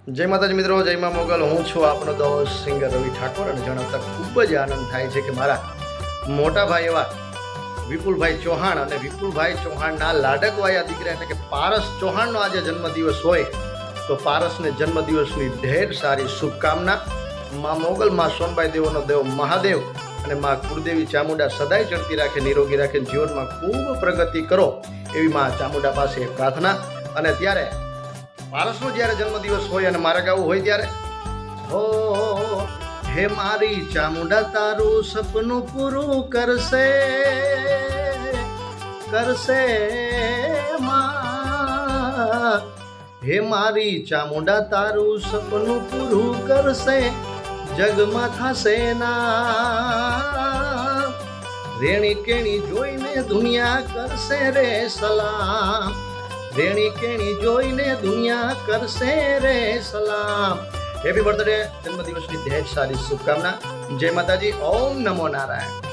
જય માતાજી મિત્રો, જય મા મોગલ। હું છું આપણો દોસ્ત સિંગર રવિ ઠાકોર અને જણાવતા ખૂબ જ આનંદ થાય છે કે મારા મોટા ભાઈ એવા વિપુલભાઈ ચૌહાણ અને વિપુલભાઈ ચૌહાણના લાડકવાયા દીકરા એટલે કે પારસ ચૌહાણનો આજે જન્મદિવસ હોય તો પારસને જન્મદિવસની ઢેર સારી શુભકામના। મા મોગલ, મા સોનબાઈ દેવોનો દેવ મહાદેવ અને મા કુળદેવી ચામુંડા સદાય ચડતી રાખે, નિરોગી રાખે, જીવનમાં ખૂબ પ્રગતિ કરો એવી મા ચામુંડા પાસે પ્રાર્થના। અને ત્યારે પારસનો જ્યારે જન્મદિવસ હોય અને મારે ગાવું હોય ત્યારે હો હે મારી ચામુંડા તારું સપનું પૂરું કરશે કરશે માં, હે મારી ચામુંડા તારું સપનું પૂરું કરશે, જગમાં થશે ના, રેણી કેણી જોઈને દુનિયા કરશે રે સલામ, રેણી કેણી જોઈને દુનિયા કરશે રે સલામ। હેપી બર્થડે, જન્મદિવસની ઢેર સારી શુભકામના। જય માતાજી, ઓમ નમો નારાયણ।